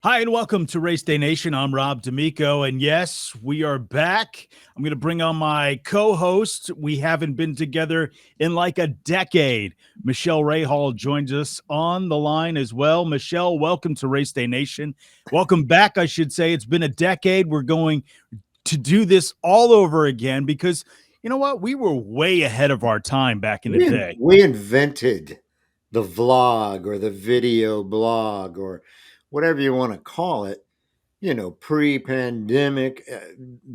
Hi, and welcome to RaceDay Nation. I'm Rob D'Amico, and yes, we are back. I'm going to bring on my co-host. We haven't been together in like a decade. Michele Rahal joins us on the line as well. Michele, welcome to RaceDay Nation. Welcome back, I should say. It's been a decade. We're going to do this all over again because, you know what? We were way ahead of our time back in the day. We invented the vlog or the video blog or whatever you want to call it. Pre-pandemic,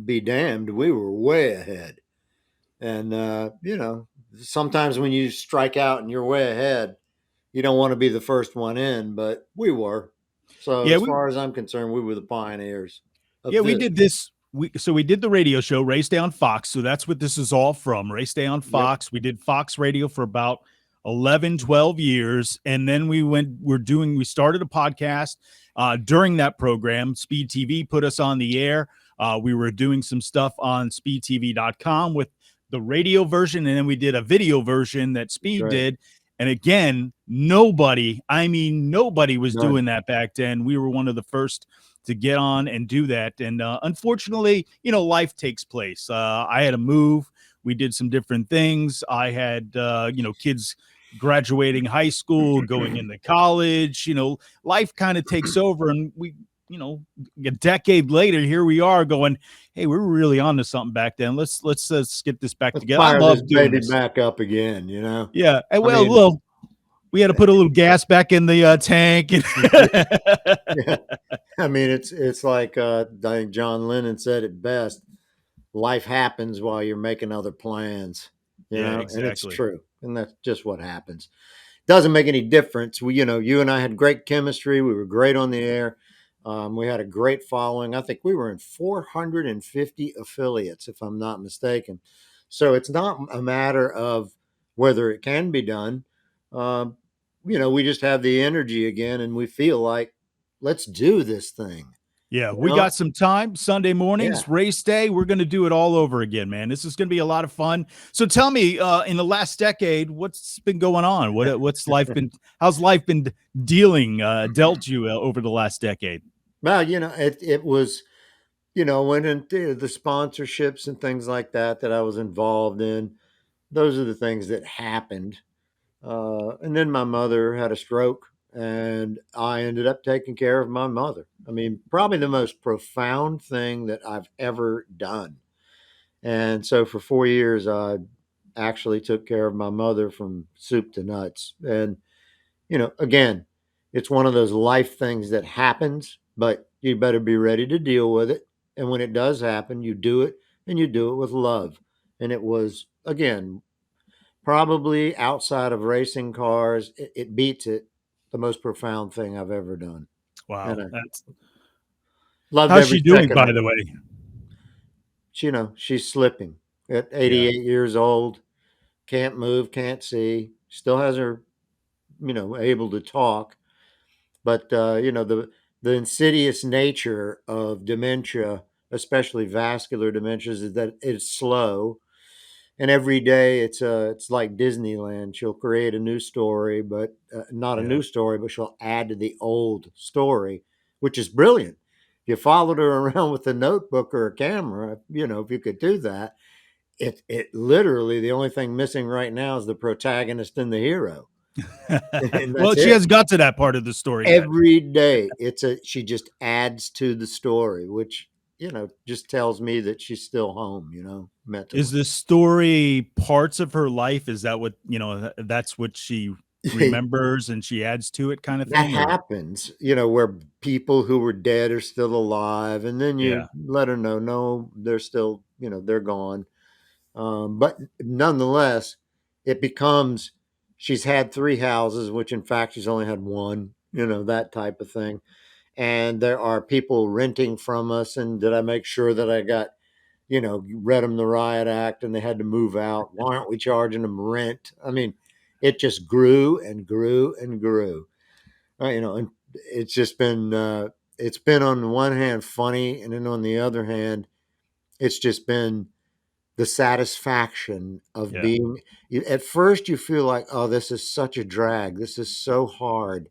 be damned, we were way ahead. And sometimes when you strike out and you're way ahead, you don't want to be the first one in, but we were. So Yeah, as we far as I'm concerned, we were the pioneers Yeah, of we this. did this. We did the radio show Race Day on Fox. So that's what this is all from. Race Day on Yep. Fox. We did Fox Radio for about 11, 12 years. And then we started a podcast during that program. Speed TV put us on the air. We were doing some stuff on speedtv.com with the radio version. And then we did a video version that That's Speed right. did. And again, nobody was None. doing that back then. We were one of the first to get on and do that. And unfortunately, life takes place. I had to move. We did some different things. I had, kids graduating high school, going into college. Life kind of takes over, and a decade later, here we are going, hey, we were really on to something back then. Let's get this back Let's together. I fire this love doing baby this. back up again. Yeah. And I well, mean, well, we had to put a little gas back in the tank. And yeah. I mean, it's like I think John Lennon said it best: "Life happens while you're making other plans." Yeah, And it's exactly. true, and that's just what happens. Doesn't make any difference. You and I had great chemistry. We were great on the air. We had a great following. I think we were in 450 affiliates, if I'm not mistaken. So it's not a matter of whether it can be done. Um, we just have the energy again, and we feel like let's do this thing. Yeah, You we know? got some time. Sunday Yeah. mornings, race day. We're going to do it all over again, man. This is going to be a lot of fun. So tell me, in the last decade, what's been going on? What's life been? How's life been dealt you over the last decade? Well, it was, went into the sponsorships and things like that I was involved in. Those are the things that happened. And then my mother had a stroke, and I ended up taking care of my mother. I mean, probably the most profound thing that I've ever done. And so for 4 years, I actually took care of my mother from soup to nuts. And, again, it's one of those life things that happens, but you better be ready to deal with it. And when it does happen, you do it, and you do it with love. And it was, again, probably outside of racing cars, it beats it, the most profound thing I've ever done. And Wow, I that's loved how's every she doing, second by of the it. way? She's slipping at Yeah, 88 years old, can't move, can't see, still has her, able to talk. But, the insidious nature of dementia, especially vascular dementias, is that it's slow. And every day it's like Disneyland. She'll create a new story, but not a yeah. new story, but she'll add to the old story, which is brilliant. If you followed her around with a notebook or a camera, if you could do that, it literally the only thing missing right now is the protagonist and the hero, and Well, that's she it. hasn't got to that part of the story yet. Every day, she just adds to the story, which just tells me that she's still home, Is mentally. the story parts of her life? Is that what that's what she remembers and she adds to it, kind of That thing? Or happens, where people who were dead are still alive, and then yeah, you let her know, no, they're still, they're gone. But nonetheless, it becomes she's had three houses, which in fact she's only had one, that type of thing. And there are people renting from us. And did I make sure that I got, read them the riot act and they had to move out? Why aren't we charging them rent? I mean, it just grew and grew and grew. And it's been on the one hand funny, and then on the other hand, it's just been the satisfaction of yeah. being. At first, you feel like, oh, this is such a drag. This is so hard,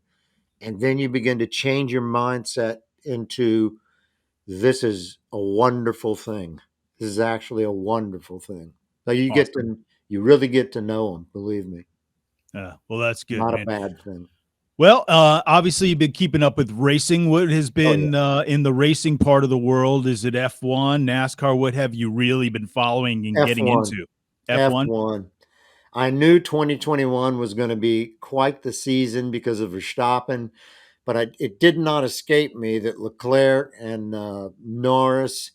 and then you begin to change your mindset into this is a wonderful thing. This is actually a wonderful thing. So Awesome. you really get to know them. Believe me, Well, that's good, not a man. bad thing. Well, obviously you've been keeping up with racing. What has Oh yeah, been in the racing part of the world? Is it F1, NASCAR? What have you really been following and F getting one, into? F F1? one. I knew 2021 was going to be quite the season because of Verstappen, but it did not escape me that Leclerc and Norris,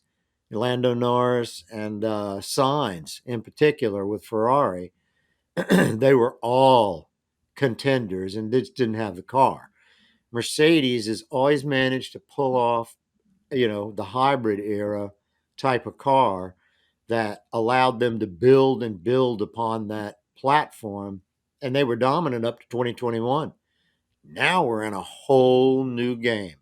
Lando Norris, and Sainz in particular with Ferrari, they were all contenders and just didn't have the car. Mercedes has always managed to pull off, the hybrid era type of car that allowed them to build and build upon that platform. And they were dominant up to 2021. Now we're in a whole new game.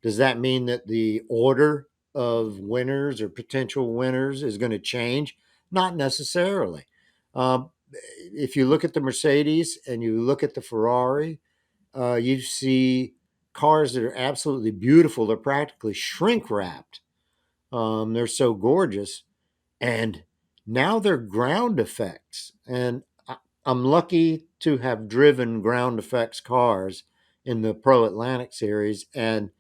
Does that mean that the order of winners or potential winners is going to change? Not necessarily. If you look at the Mercedes and you look at the Ferrari, you see cars that are absolutely beautiful. They're practically shrink wrapped. They're so gorgeous. And now they're ground effects. And I'm lucky to have driven ground effects cars in the Pro Atlantic Series. And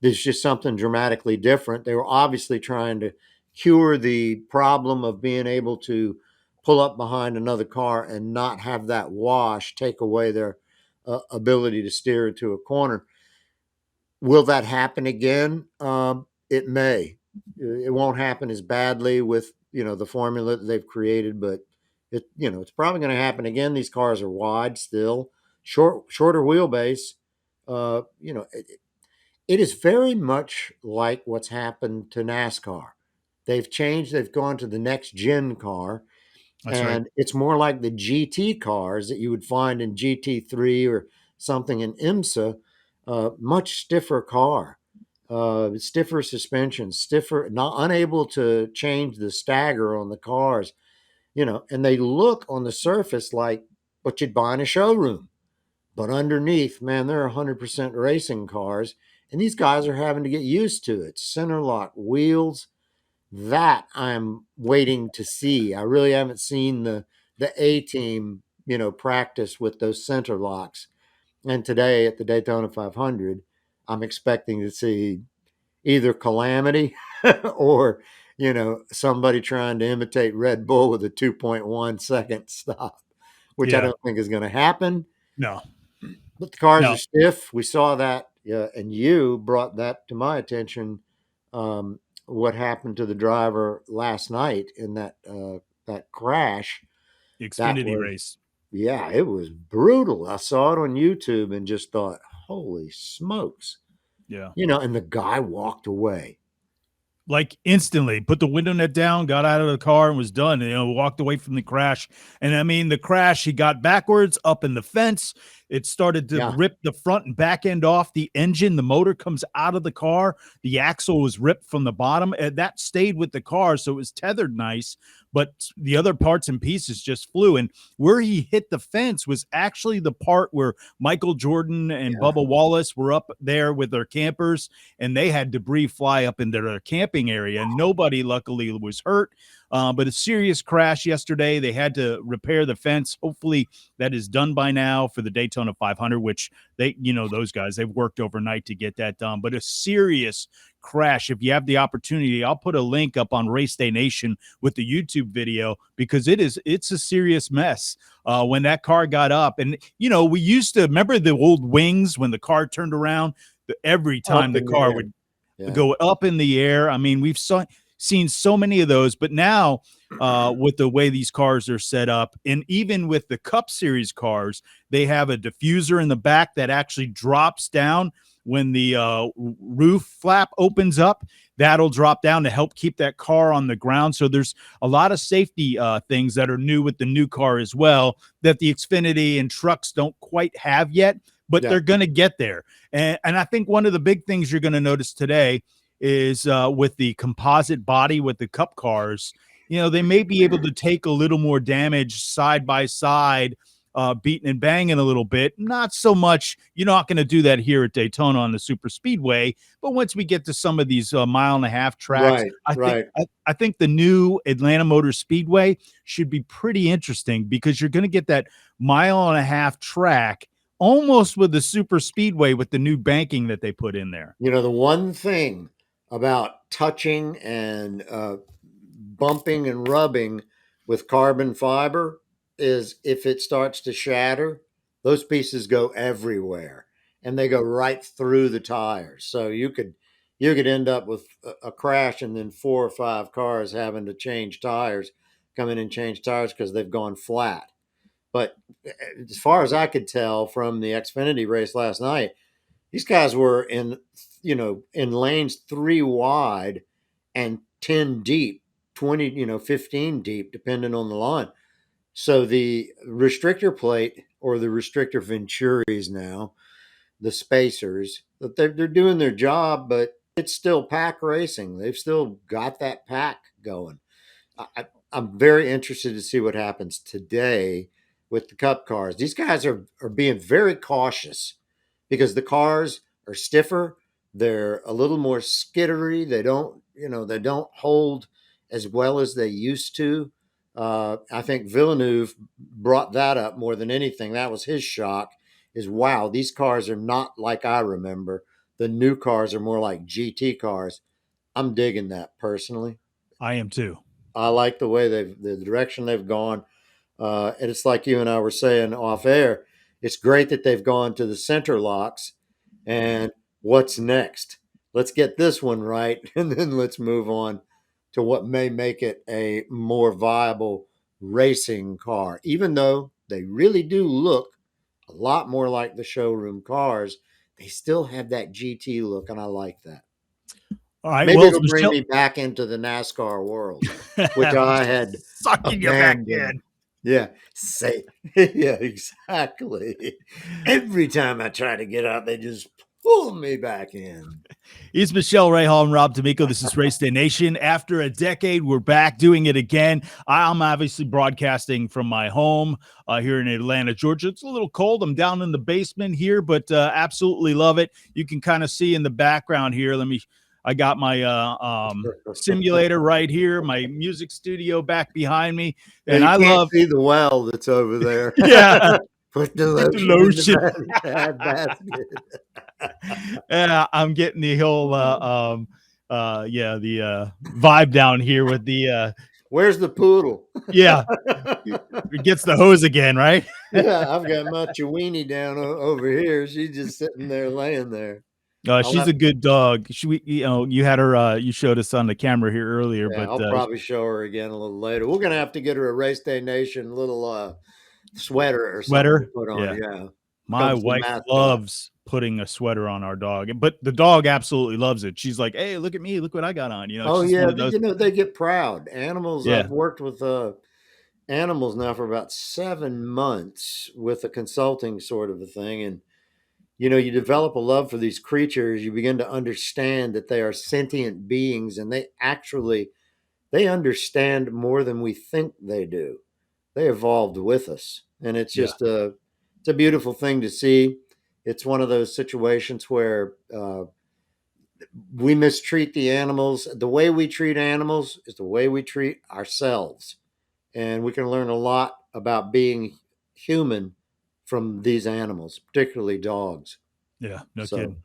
there's just something dramatically different. They were obviously trying to cure the problem of being able to pull up behind another car and not have that wash take away their ability to steer into a corner. Will that happen again? It may. It won't happen as badly with the formula that they've created, but it's probably going to happen again. These cars are wide still, shorter wheelbase. It is very much like what's happened to NASCAR. They've changed. They've gone to the next gen car, That's right. and it's more like the GT cars that you would find in GT3 or something in IMSA. Much stiffer car, stiffer suspension, stiffer, not unable to change the stagger on the cars. And they look on the surface like what you'd buy in a showroom, but underneath, man, they're 100% racing cars, and these guys are having to get used to it. Center lock wheels, that I'm waiting to see. I really haven't seen the A team, practice with those center locks. And today at the Daytona 500, I'm expecting to see either calamity or somebody trying to imitate Red Bull with a 2.1 second stop, which I Yeah. don't think is going to happen. No. But the cars are No. stiff. We saw that, and you brought that to my attention. What happened to the driver last night in that crash? The That Xfinity was, race. yeah, it was brutal. I saw it on YouTube and just thought, holy smokes, Yeah. And the guy walked away. Like instantly put the window net down, got out of the car and was done. Walked away from the crash. And I mean, the crash, he got backwards up in the fence. It started to Yeah, rip the front and back end off the engine. The motor comes out of the car. The axle was ripped from the bottom. And that stayed with the car. So it was tethered nice, but the other parts and pieces just flew. And where he hit the fence was actually the part where Michael Jordan and yeah, Bubba Wallace were up there with their campers, and they had debris fly up into their camping area. And nobody, luckily, was hurt. But a serious crash yesterday. They had to repair the fence. Hopefully, that is done by now for the Daytona 500, which those guys, they've worked overnight to get that done. But a serious crash. If you have the opportunity, I'll put a link up on RaceDay Nation with the YouTube video, because it's a serious mess. When that car got up, and we used to remember the old wings when the car turned around. Every time up the in the car air. would Yeah, go up in the air. I mean, seen so many of those, but now with the way these cars are set up, and even with the Cup Series cars, they have a diffuser in the back that actually drops down when the roof flap opens up. That'll drop down to help keep that car on the ground. So there's a lot of safety things that are new with the new car as well, that the Xfinity and trucks don't quite have yet, but yeah, they're going to get there. And I think one of the big things you're going to notice today is with the composite body with the Cup cars, they may be able to take a little more damage side by side beating and banging a little bit. Not so much. You're not going to do that here at Daytona on the super speedway, but once we get to some of these mile and a half tracks, Right, I think right. I think the new Atlanta Motor Speedway should be pretty interesting because you're going to get that mile and a half track almost with the super speedway with the new banking that they put in there. You know, the one thing about touching and bumping and rubbing with carbon fiber is if it starts to shatter, those pieces go everywhere and they go right through the tires. So you could end up with a crash and then 4 or 5 cars having to change tires, come in and change tires because they've gone flat. But as far as I could tell from the Xfinity race last night, these guys were in lanes 3 wide and 10 deep, 20, 15 deep, depending on the line. So the restrictor plate or the restrictor venturis now, the spacers, that they're doing their job, but it's still pack racing. They've still got that pack going. I'm very interested to see what happens today with the Cup cars. These guys are being very cautious because the cars are stiffer. They're a little more skittery. They don't hold as well as they used to. I think Villeneuve brought that up more than anything. That was his shock. Is wow, these cars are not like I remember. The new cars are more like GT cars. I'm digging that personally. I am too. I like the direction they've gone. And it's like you and I were saying off air. It's great that they've gone to the center locks. And what's next? Let's get this one right, and then let's move on to what may make it a more viable racing car. Even though they really do look a lot more like the showroom cars, they still have that GT look, and I like that. All right. Maybe Well, it'll bring Michelle, me back into the NASCAR world, which I had sucking you back abandoned. in. Yeah, say, yeah, exactly. Every time I try to get out, they just pull me back in. He's Michele Rahal and Rob D'Amico. This is RaceDay Nation. After a decade, we're back doing it again. I'm obviously broadcasting from my home here in Atlanta, Georgia. It's a little cold. I'm down in the basement here, but absolutely love it. You can kind of see in the background here. I got my simulator right here, my music studio back behind me, Yeah, and you I can't love, see the well that's over there. yeah, Put the get the lotion in lotion. the bad basket. Yeah, I'm getting the whole vibe down here with the Where's the poodle? yeah, it gets the hose again, right? Yeah, I've got my Chiweenie down over here. She's just sitting there laying there. I'll She's have a good dog. You had her you showed us on the camera here earlier, Yeah, but I'll probably show her again a little later. We're gonna have to get her a Race Day Nation little sweater or something to sweater, put on. yeah. Yeah, My becomes the wife mascot. loves putting a sweater on our dog, but the dog absolutely loves it. She's like, "Hey, look at me! Look what I got on!" Oh It's just one yeah, of those. they get proud. Animals. Yeah, I've worked with animals now for about 7 months with a consulting sort of a thing, and you develop a love for these creatures. You begin to understand that they are sentient beings, and they understand more than we think they do. They evolved with us, and yeah, it's a beautiful thing to see. It's one of those situations where we mistreat the animals. The way we treat animals is the way we treat ourselves, and we can learn a lot about being human from these animals, particularly dogs. yeah. No So kidding.